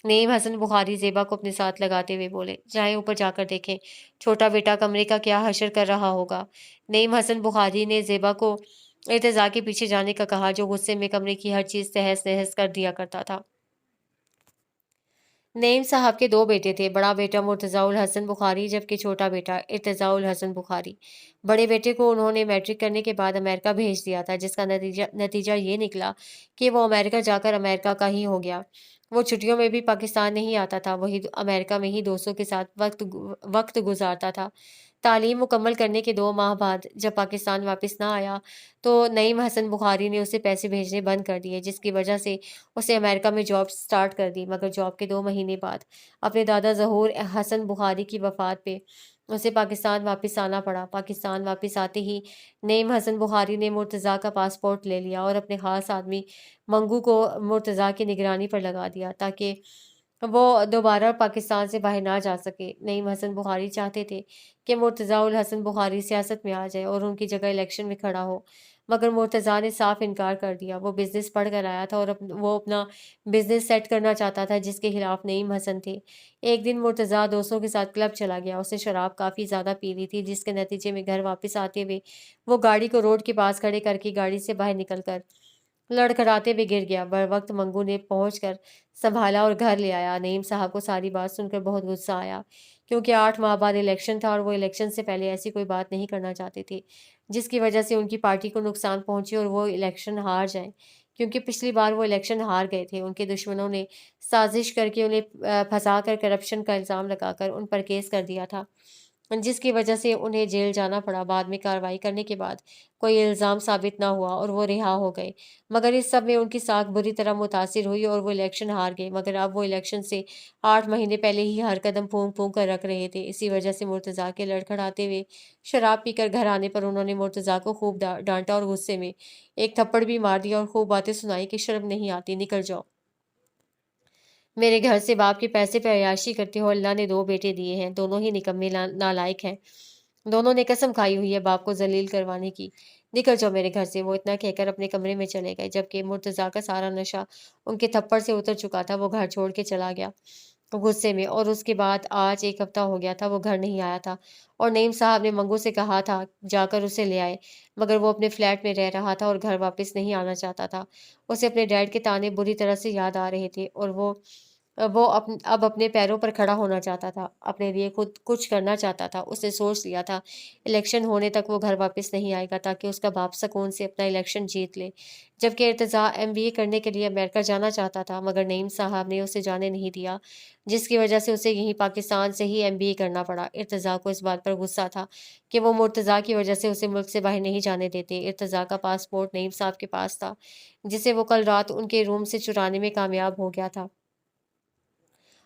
नईम हसन बुखारी ज़ेबा को अपने साथ लगाते हुए बोले। जाएं ऊपर जाकर देखें, छोटा बेटा कमरे का क्या हशर कर रहा होगा। नईम हसन बुखारी ने ज़ेबा को इर्तिज़ा के पीछे जाने का कहा, जो गुस्से में कमरे की हर चीज़ तहस नहस कर दिया करता था। नईम साहब के 2 बेटे थे, बड़ा बेटा मुर्तज़ा उल हसन बुखारी, जबकि छोटा बेटा इर्तिज़ा उल हसन बुखारी। बड़े बेटे को उन्होंने मैट्रिक करने के बाद अमेरिका भेज दिया था, जिसका नतीजा ये निकला कि वो अमेरिका जाकर अमेरिका का ही हो गया। वो छुट्टियों में भी पाकिस्तान नहीं आता था, वही अमेरिका में ही दोस्तों के साथ वक्त गुजारता था। तालीम मुकम्मल करने के 2 माह बाद जब पाकिस्तान वापस ना आया, तो नईम हसन बुखारी ने उसे पैसे भेजने बंद कर दिए, जिसकी वजह से उसे अमेरिका में जॉब स्टार्ट कर दी। मगर जॉब के 2 महीने बाद अपने दादा ज़हूर हसन बुखारी की वफ़ात पे उसे पाकिस्तान वापस आना पड़ा। पाकिस्तान वापस आते ही नईम हसन बुखारी ने मुर्तज़ा का पासपोर्ट ले लिया और अपने ख़ास आदमी मंगू को मुर्तज़ा की निगरानी पर लगा दिया, ताकि वो दोबारा पाकिस्तान से बाहर ना जा सके। नईम हसन बुखारी चाहते थे कि मुर्तज़ा उल हसन बुखारी सियासत में आ जाए और उनकी जगह इलेक्शन में खड़ा हो, مگر مرتضیٰ نے صاف انکار کر دیا۔ وہ بزنس پڑھ کر آیا تھا اور وہ اپنا بزنس سیٹ کرنا چاہتا تھا، جس کے خلاف نعیم حسن تھے۔ ایک دن مرتضیٰ دوستوں کے ساتھ کلب چلا گیا۔ اسے شراب کافی زیادہ پی لی تھی، جس کے نتیجے میں گھر واپس آتے ہوئے وہ گاڑی کو روڈ کے پاس کھڑے کر کے گاڑی سے باہر نکل کر لڑکھڑاتے ہوئے گر گیا۔ بروقت منگو نے پہنچ کر سنبھالا اور گھر لے آیا۔ نعیم صاحب کو ساری بات سن کر بہت غصہ آیا، کیونکہ 8 ماہ بعد الیکشن تھا اور وہ الیکشن سے پہلے ایسی کوئی بات نہیں کرنا چاہتے تھے جس کی وجہ سے ان کی پارٹی کو نقصان پہنچے اور وہ الیکشن ہار جائیں، کیونکہ پچھلی بار وہ الیکشن ہار گئے تھے۔ ان کے دشمنوں نے سازش کر کے انہیں پھنسا کر کرپشن کا الزام لگا کر ان پر کیس کر دیا تھا، جس کی وجہ سے انہیں جیل جانا پڑا۔ بعد میں کارروائی کرنے کے بعد کوئی الزام ثابت نہ ہوا اور وہ رہا ہو گئے، مگر اس سب میں ان کی ساکھ بری طرح متاثر ہوئی اور وہ الیکشن ہار گئے۔ مگر اب وہ الیکشن سے 8 مہینے پہلے ہی ہر قدم پھونک پھونک کر رکھ رہے تھے۔ اسی وجہ سے مرتضیٰ کے لڑکھڑاتے ہوئے شراب پی کر گھر آنے پر انہوں نے مرتضیٰ کو خوب ڈانٹا اور غصے میں ایک تھپڑ بھی مار دیا اور خوب باتیں سنائی کہ شرم نہیں آتی، نکل جاؤ میرے گھر سے، باپ کے پیسے پہ عیاشی کرتے ہو، اللہ نے 2 بیٹے دیے ہیں، دونوں ہی نکمے نالائق ہیں، دونوں نے قسم کھائی ہوئی ہے باپ کو ذلیل کروانے کی، نکل جاؤ میرے گھر سے۔ وہ اتنا کہہ کر اپنے کمرے میں چلے گئے۔ جبکہ مرتضیٰ کا سارا نشہ ان کے تھپڑ سے اتر چکا تھا، وہ گھر چھوڑ کے چلا گیا غصے میں، اور اس کے بعد آج 1 ہفتہ ہو گیا تھا وہ گھر نہیں آیا تھا، اور نعیم صاحب نے منگو سے کہا تھا جا کر اسے لے آئے، مگر وہ اپنے فلیٹ میں رہ رہا تھا اور گھر واپس نہیں آنا چاہتا تھا۔ اسے اپنے ڈیڈ کے طعنے بری طرح سے یاد آ رہے تھے، اور اب اپنے پیروں پر کھڑا ہونا چاہتا تھا، اپنے لیے خود کچھ کرنا چاہتا تھا۔ اس نے سوچ لیا تھا الیکشن ہونے تک وہ گھر واپس نہیں آئے گا، تاکہ اس کا باپ سکون سے اپنا الیکشن جیت لے۔ جبکہ ارتضیٰ MBA کرنے کے لیے امریکہ جانا چاہتا تھا، مگر نعیم صاحب نے اسے جانے نہیں دیا، جس کی وجہ سے اسے یہیں پاکستان سے ہی MBA کرنا پڑا۔ ارتضیٰ کو اس بات پر غصہ تھا کہ وہ مرتضیٰ کی وجہ سے اسے ملک سے باہر نہیں جانے دیتے۔ ارتضیٰ کا پاسپورٹ نعیم صاحب کے پاس تھا، جسے وہ کل رات ان کے روم سے چرانے میں کامیاب ہو گیا تھا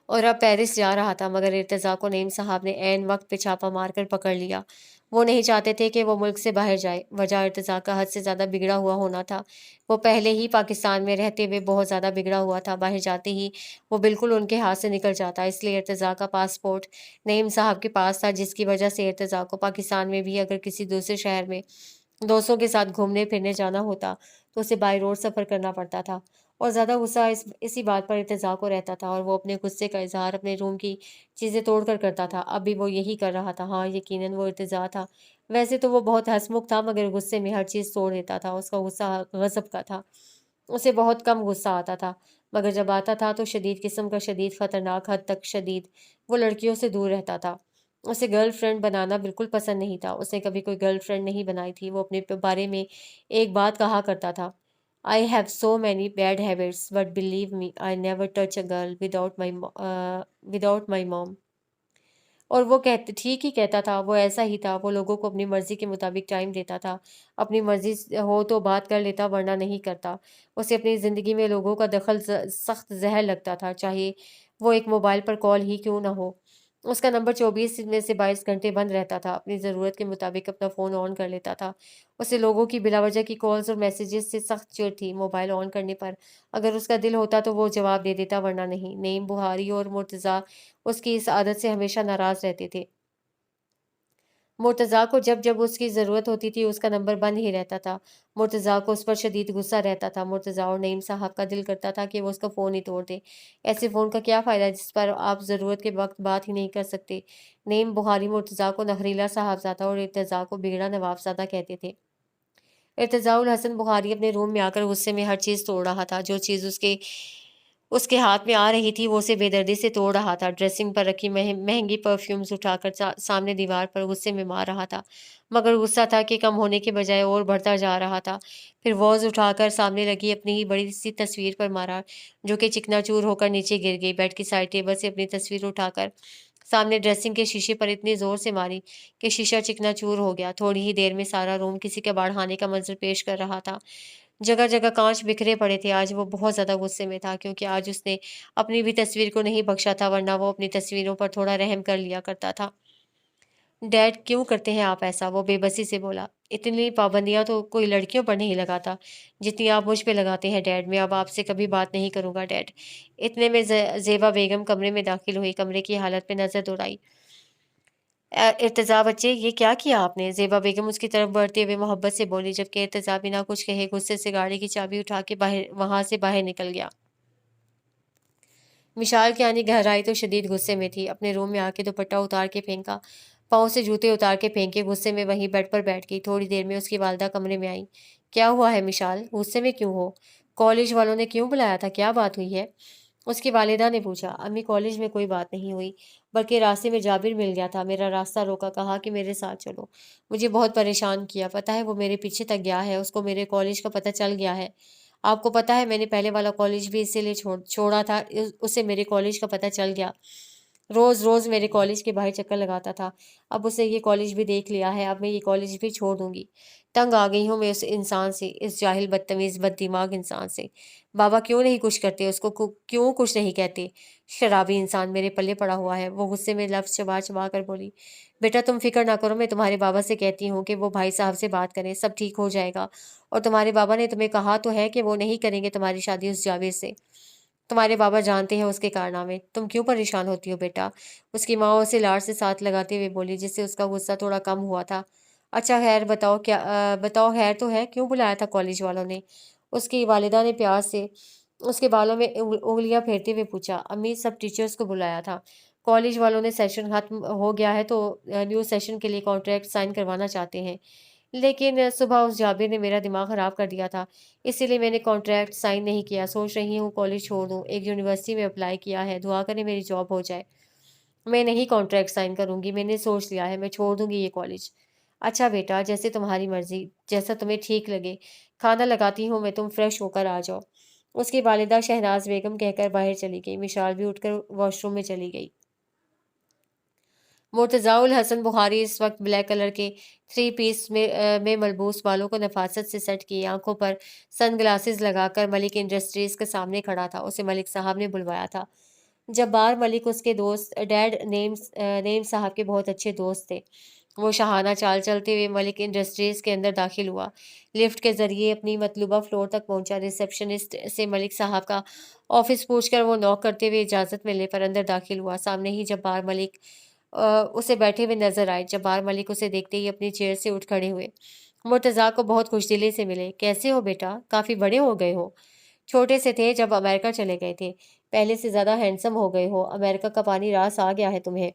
اور اب پیرس جا رہا تھا، مگر ارتضیٰ کو نعیم صاحب نے عین وقت پہ چھاپا مار کر پکڑ لیا۔ وہ نہیں چاہتے تھے کہ وہ ملک سے باہر جائے۔ وجہ ارتضیٰ کا حد سے زیادہ بگڑا ہوا ہونا تھا۔ وہ پہلے ہی پاکستان میں رہتے ہوئے بہت زیادہ بگڑا ہوا تھا، باہر جاتے ہی وہ بالکل ان کے ہاتھ سے نکل جاتا۔ اس لیے ارتضیٰ کا پاسپورٹ نعیم صاحب کے پاس تھا، جس کی وجہ سے ارتضیٰ کو پاکستان میں بھی اگر کسی دوسرے شہر میں دوستوں کے ساتھ گھومنے پھرنے جانا ہوتا تو اسے بائی روڈ سفر کرنا پڑتا تھا، اور زیادہ غصہ اسی بات پر ارتضیٰ کو رہتا تھا، اور وہ اپنے غصے کا اظہار اپنے روم کی چیزیں توڑ کر کرتا تھا۔ اب بھی وہ یہی کر رہا تھا۔ ہاں، یقیناً وہ ارتضیٰ تھا۔ ویسے تو وہ بہت ہنسمکھ تھا، مگر غصے میں ہر چیز توڑ دیتا تھا۔ اس کا غصہ غضب کا تھا، اسے بہت کم غصہ آتا تھا، مگر جب آتا تھا تو شدید قسم کا، شدید، خطرناک حد تک شدید۔ وہ لڑکیوں سے دور رہتا تھا۔ اسے گرل فرینڈ بنانا بالکل پسند نہیں تھا۔ اس نے کبھی کوئی گرل فرینڈ نہیں بنائی تھی۔ وہ اپنے بارے میں ایک بات کہا کرتا تھا: I have so many bad habits, but believe me, I never touch a girl without my mom. اور وہ ٹھیک ہی کہتا تھا، وہ ایسا ہی تھا۔ وہ لوگوں کو اپنی مرضی کے مطابق ٹائم دیتا تھا، اپنی مرضی ہو تو بات کر لیتا، ورنہ نہیں کرتا۔ اسے اپنی زندگی میں لوگوں کا دخل سخت زہر لگتا تھا، چاہے وہ ایک موبائل پر کال ہی کیوں نہ ہو۔ اس کا نمبر 24 میں سے 22 گھنٹے بند رہتا تھا۔ اپنی ضرورت کے مطابق اپنا فون آن کر لیتا تھا۔ اسے لوگوں کی بلا وجہ کی کالز اور میسیجز سے سخت چڑ تھی۔ موبائل آن کرنے پر اگر اس کا دل ہوتا تو وہ جواب دے دیتا، ورنہ نہیں۔ نعیم بخاری اور مرتضیٰ اس کی اس عادت سے ہمیشہ ناراض رہتے تھے۔ مرتضیٰ کو جب جب اس کی ضرورت ہوتی تھی اس کا نمبر بند ہی رہتا تھا۔ مرتضیٰ کو اس پر شدید غصہ رہتا تھا۔ مرتضیٰ اور نعیم صاحب کا دل کرتا تھا کہ وہ اس کا فون ہی توڑ دے۔ ایسے فون کا کیا فائدہ جس پر آپ ضرورت کے وقت بات ہی نہیں کر سکتے۔ نعیم بخاری مرتضیٰ کو نخریلا صاحبزادہ اور ارتضیٰ کو بگڑا نوابزادہ کہتے تھے۔ ارتضیٰ الحسن بخاری اپنے روم میں آ کر غصے میں ہر چیز توڑ رہا تھا۔ جو چیز اس کے ہاتھ میں آ رہی تھی وہ اسے بے دردی سے توڑ رہا تھا۔ ڈریسنگ پر رکھی مہنگی پرفیومز اٹھا کر سامنے دیوار پر غصے میں مار رہا تھا، مگر غصہ تھا کہ کم ہونے کے بجائے اور بڑھتا جا رہا تھا۔ پھر واز اٹھا کر سامنے لگی اپنی ہی بڑی سی تصویر پر مارا، جو کہ چکنا چور ہو کر نیچے گر گئی۔ بیڈ کی سائڈ ٹیبل سے اپنی تصویر اٹھا کر سامنے ڈریسنگ کے شیشے پر اتنی زور سے ماری کہ شیشہ چکنا چور ہو گیا۔ تھوڑی ہی دیر میں سارا روم کسی کے باڑھانے کا منظر پیش کر رہا تھا۔ جگہ جگہ کانچ بکھرے پڑے تھے۔ آج وہ بہت زیادہ غصے میں تھا، کیونکہ آج اس نے اپنی بھی تصویر کو نہیں بخشا تھا، ورنہ وہ اپنی تصویروں پر تھوڑا رحم کر لیا کرتا تھا۔ ڈیڈ، کیوں کرتے ہیں آپ ایسا؟ وہ بے بسی سے بولا۔ اتنی پابندیاں تو کوئی لڑکیوں پر نہیں لگاتا جتنی آپ مجھ پہ لگاتے ہیں ڈیڈ۔ میں اب آپ سے کبھی بات نہیں کروں گا ڈیڈ۔ اتنے میں زیبا بیگم کمرے میں داخل ہوئی، کمرے کی حالت پہ نظر دوڑائی۔ इर्तिज़ा बच्चे, ये क्या किया आपने? ज़ेबा बेगम उसकी तरफ बढ़ते हुए मोहब्बत से बोली, जबकि इर्तिज़ा बिना कुछ कहे गुस्से से गाड़ी की चाबी उठा के वहाँ से बाहर निकल गया। विशाल की आनी गहराई तो शदीद गुस्से में थी। अपने रूम में आके दुपट्टा उतार के फेंका, पाँव से जूते उतार के फेंके, गुस्से में वहीं बेड पर बैठ गई। थोड़ी देर में उसकी वालिदा कमरे में आई। क्या हुआ है मिशाल? गुस्से में क्यों हो? कॉलेज वालों ने क्यों बुलाया था? क्या बात हुई है? उसकी वालिदा ने पूछा। अम्मी, कॉलेज में कोई बात नहीं हुई, बल्कि रास्ते में जाबिर मिल गया था। मेरा रास्ता रोका, कहा कि मेरे साथ चलो। मुझे बहुत परेशान किया। पता है वो मेरे पीछे तक गया है, उसको मेरे कॉलेज का पता चल गया है। आपको पता है मैंने पहले वाला कॉलेज भी इसीलिए छोड़ा था, उसे मेरे कॉलेज का पता चल गया। रोज रोज मेरे कॉलेज के बाहर चक्कर लगाता था। अब उसे ये कॉलेज भी देख लिया है, अब मैं ये कॉलेज भी छोड़ दूंगी। तंग आ गई हूँ मैं उस इंसान से, इस जाहिल बदतमीज बददिमाग इंसान से। बाबा क्यों नहीं कुछ करते उसको, क्यों कुछ नहीं कहते? शराबी इंसान मेरे पल्ले पड़ा हुआ है। वो गुस्से में लफ्ज चबा चबा कर बोली। बेटा तुम फिक्र ना करो, मैं तुम्हारे बाबा से कहती हूँ कि वो भाई साहब से बात करें, सब ठीक हो जाएगा। और तुम्हारे बाबा ने तुम्हें कहा तो है कि वो नहीं करेंगे तुम्हारी शादी उस जावेद से। तुम्हारे बाबा जानते हैं उसके कारनामे। तुम क्यों परेशान होती हो बेटा? उसकी माँ उसे लाड़ से साथ लगाते हुए बोली, जिससे उसका गुस्सा थोड़ा कम हुआ था। अच्छा खैर बताओ, बताओ खैर तो है, क्यों बुलाया था कॉलेज वालों ने? उसकी वालिदा ने प्यार से उसके बालों में उंगलियां फेरते हुए पूछा। अम्मी, सब टीचर्स को बुलाया था। कॉलेज वालों ने सेशन खत्म हो गया है तो न्यू सेशन के लिए कॉन्ट्रैक्ट साइन करवाना चाहते हैं। लेकिन सुबह उस जाबिर ने मेरा दिमाग ख़राब कर दिया था, इसीलिए मैंने कॉन्ट्रैक्ट साइन नहीं किया। सोच रही हूँ कॉलेज छोड़ दूँ, एक यूनिवर्सिटी में अप्लाई किया है, दुआ करें मेरी जॉब हो जाए। मैं नहीं कॉन्ट्रैक्ट साइन करूँगी, मैंने सोच लिया है, मैं छोड़ दूँगी ये कॉलेज। अच्छा बेटा, जैसे तुम्हारी मर्ज़ी, जैसा तुम्हें ठीक लगे। खाना लगाती हूँ मैं, तुम फ्रेश होकर आ जाओ। उसकी वालिदा शहनाज बेगम कहकर बाहर चली गई। मिशाल भी उठकर वॉशरूम में चली गई। मुर्तज़ाउल हसन बुखारी इस वक्त ब्लैक कलर के थ्री पीस में मलबूस, बालों को नफासत से सेट किए, आंखों पर सनग्लासेस लगाकर मलिक इंडस्ट्रीज के सामने खड़ा था। उसे मलिक साहब ने बुलवाया था। जब्बार मलिक उसके दोस्त डैड नेम साहब के बहुत अच्छे दोस्त थे। वो शाहाना चाल चलते हुए मलिक इंडस्ट्रीज के अंदर दाखिल हुआ। लिफ्ट के जरिए अपनी मतलूबा फ्लोर तक पहुंचा। रिसेप्शनिस्ट से मलिक साहब का ऑफिस पूछकर वो नॉक करते हुए इजाज़त मिलने पर अंदर दाखिल हुआ। सामने ही जब्बार मलिक उसे बैठे हुए नजर आए। जब्बार मलिक उसे देखते ही अपनी चेयर से उठ खड़े हुए। मुर्तज़ा को बहुत खुशदिली से मिले। कैसे हो बेटा? काफ़ी बड़े हो गए हो। छोटे से थे जब अमेरिका चले गए थे। पहले से ज़्यादा हैंडसम हो गए हो। अमेरिका का पानी रास आ गया है तुम्हें।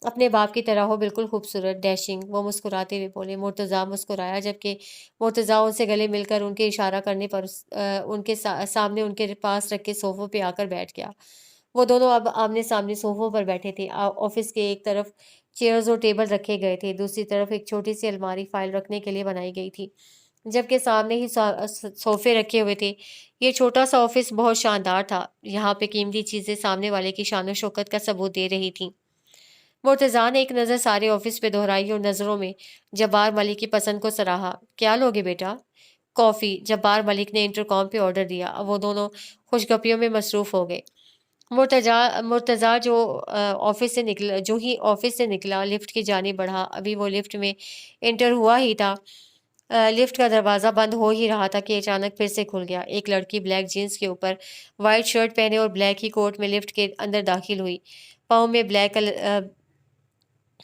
अपने बाप की तरह हो, बिल्कुल खूबसूरत, डैशिंग। वो मुस्कुराते हुए बोले। मुर्तज़ा मुस्कुराया, जबकि मुर्तज़ा उनसे गले मिलकर उनके इशारा करने पर सामने उनके पास रखे सोफों पे आकर बैठ गया। वो दोनों अब आमने सामने सोफों पर बैठे थे। ऑफिस के एक तरफ चेयर्स और टेबल रखे गए थे, दूसरी तरफ एक छोटी सी अलमारी फाइल रखने के लिए बनाई गई थी, जबकि सामने ही सोफे रखे हुए थे। ये छोटा सा ऑफिस बहुत शानदार था। यहाँ पे कीमती चीजें सामने वाले की शान और शौकत का सबूत दे रही थी। मुर्तज़ा ने एक नज़र सारे ऑफिस पे दोहराई और नज़रों में जब्बार मलिक की पसंद को सराहा। क्या लोगे बेटा? कॉफ़ी। जब्बार मलिक ने इंटरकॉम पे ऑर्डर दिया। अब वो दोनों खुशगपियों में मसरूफ़ हो गए। मुर्तज़ा जो ही ऑफिस से निकला, लिफ्ट की जानिब बढ़ा। अभी वो लिफ्ट में एंटर हुआ ही था, लिफ्ट का दरवाज़ा बंद हो ही रहा था कि अचानक फिर से खुल गया। एक लड़की ब्लैक जीन्स के ऊपर वाइट शर्ट पहने और ब्लैक ही कोट में लिफ्ट के अंदर दाखिल हुई। पाँव में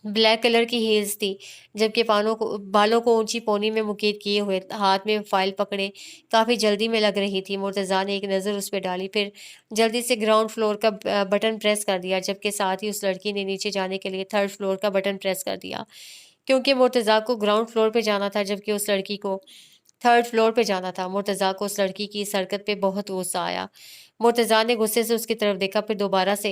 ब्लैक कलर की हील्स थी, जबकि बालों को ऊंची पोनी में मुकेद किए हुए, हाथ में फाइल पकड़े काफ़ी जल्दी में लग रही थी। मुर्तज़ा ने एक नज़र उस पर डाली, फिर जल्दी से ग्राउंड फ्लोर का बटन प्रेस कर दिया, जबकि साथ ही उस लड़की ने नीचे जाने के लिए थर्ड फ्लोर का बटन प्रेस कर दिया, क्योंकि मुर्तज़ा को ग्राउंड फ्लोर पे जाना था, जबकि उस लड़की को थर्ड फ्लोर पे जाना था। मुर्तज़ा को उस लड़की की इस हरकत पे बहुत गुस्सा आया। मुर्तज़ा ने गुस्से से उसकी तरफ देखा, फिर दोबारा से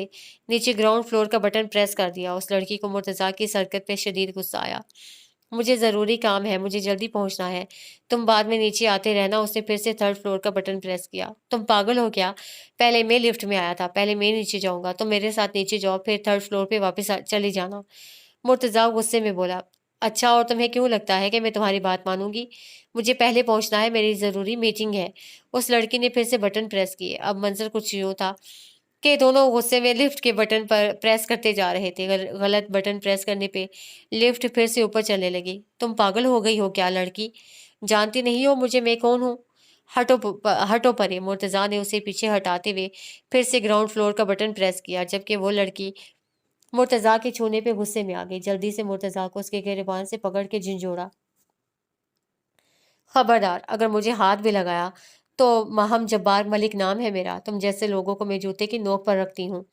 नीचे ग्राउंड फ्लोर का बटन प्रेस कर दिया। उस लड़की को मुर्तज़ा की इस हरकत पे शदीद गुस्सा आया। मुझे ज़रूरी काम है, मुझे जल्दी पहुंचना है, तुम बाद में नीचे आते रहना। उसने फिर से थर्ड फ्लोर का बटन प्रेस किया। तुम पागल हो क्या? पहले मैं लिफ्ट में आया था, पहले मैं नीचे जाऊंगा, तुम मेरे साथ नीचे जाओ, फिर थर्ड फ्लोर पे वापस चली जाना। मुर्तज़ा गुस्से में बोला। अच्छा, और तुम्हें क्यों लगता है कि मैं तुम्हारी बात मानूंगी? मुझे पहले पहुंचना है, मेरी ज़रूरी मीटिंग है। उस लड़की ने फिर से बटन प्रेस किए। अब मंजर कुछ यूँ था कि दोनों गुस्से में लिफ्ट के बटन पर प्रेस करते जा रहे थे। गलत बटन प्रेस करने पे लिफ्ट फिर से ऊपर चलने लगी। तुम पागल हो गई हो क्या लड़की? जानती नहीं हो मुझे, मैं कौन हूँ? हटो परे। मुर्तज़ा ने उसे पीछे हटाते हुए फिर से ग्राउंड फ्लोर का बटन प्रेस किया, जबकि वो लड़की मुर्तज़ा के छूने पे गुस्से में आ गई। जल्दी से मुर्तज़ा को उसके गिरबान से पकड़ के झिंझोड़ा। खबरदार, अगर मुझे हाथ भी लगाया तो महम जब्बार मलिक नाम है मेरा। तुम जैसे लोगों को मैं जूते की नोक पर रखती हूँ।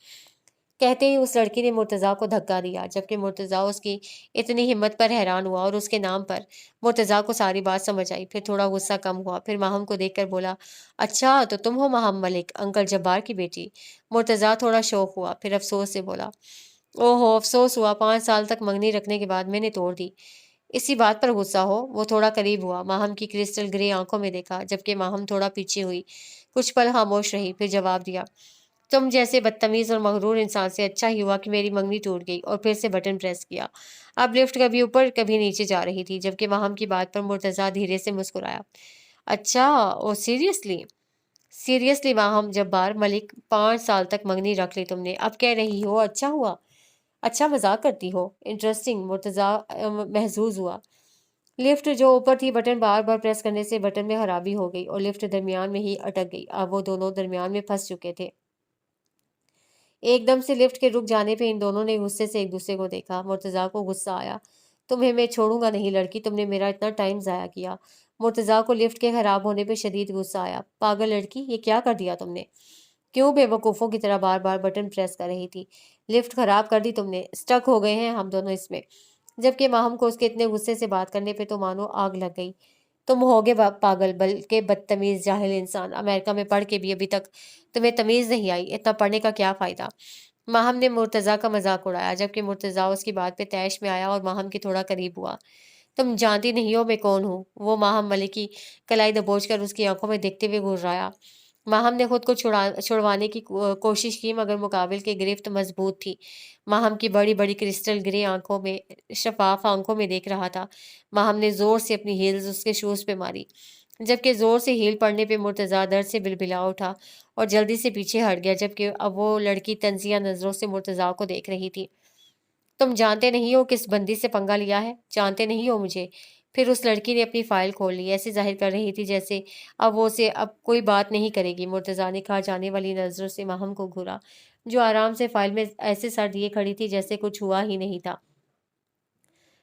कहते ही उस लड़की ने मुर्तज़ा को धक्का दिया, जबकि मुर्तज़ा उसकी इतनी हिम्मत पर हैरान हुआ और उसके नाम पर। मुर्तज़ा को सारी बात समझ आई, फिर थोड़ा गुस्सा कम हुआ, फिर माहम को देखकर बोला, अच्छा तो तुम हो माहम मलिक, अंकल जब्बार की बेटी। मुर्तज़ा थोड़ा शौक हुआ, फिर अफसोस से बोला, ओहो अफसोस हुआ, 5 साल तक मंगनी रखने के बाद मैंने तोड़ दी। इसी बात पर गुस्सा हो? वो थोड़ा करीब हुआ, माहम की क्रिस्टल ग्रे आंखों में देखा, जबकि माहम थोड़ा पीछे हुई। कुछ पल खामोश रही, फिर जवाब दिया, तुम जैसे बदतमीज और मगरूर इंसान से अच्छा ही हुआ कि मेरी मंगनी टूट गई। और फिर से बटन प्रेस किया। अब लिफ्ट कभी ऊपर कभी नीचे जा रही थी, जबकि माहम की बात पर मुर्तजा धीरे से मुस्कुराया। अच्छा, oh seriously? Seriously Maham Jabbar Malik, 5 साल तक मंगनी रख ली तुमने, अब कह रही हो अच्छा हुआ? अच्छा मजाक करती हो? इंटरेस्टिंग। मुर्तजा महजूज हुआ। लिफ्ट जो ऊपर थी, बटन बार बार प्रेस करने से बटन में खराबी हो गई और लिफ्ट दरमियान में ही अटक गई। अब वो दोनों दरमियान में फंस चुके थे। एकदम से लिफ्ट के रुक जाने पे इन दोनों ने गुस्से से एक दूसरे को देखा। मुर्तजा को गुस्सा आया। तुम्हें मैं छोड़ूंगा नहीं लड़की, तुमने मेरा इतना टाइम जाया किया। मुर्तजा को लिफ्ट के खराब होने पे शदीद गुस्सा आया। पागल लड़की, ये क्या कर दिया तुमने? क्यों बेवकूफ़ों की तरह बार बार बटन प्रेस कर रही थी? लिफ्ट खराब कर दी तुमने, स्टक हो गए हैं हम दोनों इसमें। जबकि माहम को उसके इतने गुस्से से बात करने पे तो मानो आग लग गई। तुम होगे पागल, बल्कि बदतमीज जाहिल इंसान। अमेरिका में पढ़ के भी अभी तक तुम्हें तमीज नहीं आई। इतना पढ़ने का क्या फायदा? माहम ने मुर्तजा का मजाक उड़ाया, जबकि मुर्तजा उसकी बात पे तैश में आया और माहम के थोड़ा करीब हुआ। तुम जानती नहीं हो मैं कौन हूँ? वो माहम मलिक की कलाई दबोच कर उसकी आंखों में देखते हुए घुर्राया। माहम ने खुद को छुड़वाने की कोशिश की, मगर मुकाबिल की गिरफ्त मजबूत थी। माहम की बड़ी बड़ी क्रिस्टल ग्रे आंखों में, शफाफ आंखों में देख रहा था। माहम ने जोर से अपनी हील्स उसके शूज पे मारी, जबकि जोर से हील पड़ने पे मुर्तजा दर्द से बिलबिला उठा और जल्दी से पीछे हट गया, जबकि अब वो लड़की तंजिया नजरों से मुर्तजा को देख रही थी। तुम जानते नहीं हो किस बंदी से पंगा लिया है? जानते नहीं हो मुझे? फिर उस लड़की ने अपनी फाइल खोल ली, ऐसे जाहिर कर रही थी जैसे अब वो उसे अब कोई बात नहीं करेगी। मुर्तजा ने कहा जाने वाली नजरों से माहम को घूरा, जो आराम से फाइल में ऐसे सर दिए खड़ी थी जैसे कुछ हुआ ही नहीं था।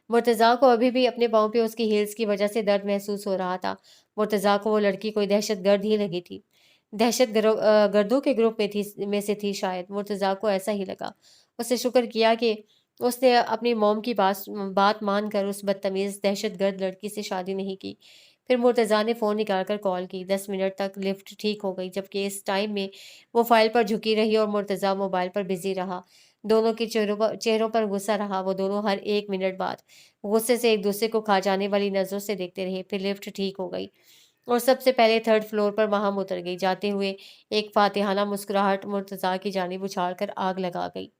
मुर्तजा को अभी भी अपने पाँव पे उसकी हील्स की वजह से दर्द महसूस हो रहा था। मुर्तजा को वो लड़की कोई दहशतगर्द ही लगी थी। गर्दों के ग्रुप में से थी शायद। मुर्तजा को ऐसा ही लगा। उसने शुक्र किया कि उसने अपनी मॉम की बात मानकर उस बदतमीज दहशतगर्द लड़की से शादी नहीं की। फिर मुर्तजा ने फ़ोन निकालकर कॉल की। 10 मिनट तक लिफ्ट ठीक हो गई, जबकि इस टाइम में वो फाइल पर झुकी रही और मुर्तजा मोबाइल पर बिजी रहा। दोनों के चेहरों पर गुस्सा रहा। वो दोनों हर 1 मिनट बाद गुस्से से एक दूसरे को खा जाने वाली नजरों से देखते रहे। फिर लिफ्ट ठीक हो गई और सबसे पहले 3rd फ्लोर पर माहम उतर गई। जाते हुए एक फातिहाना मुस्कुराहट मुर्तजा की जानिब उछाल कर आग लगा गई।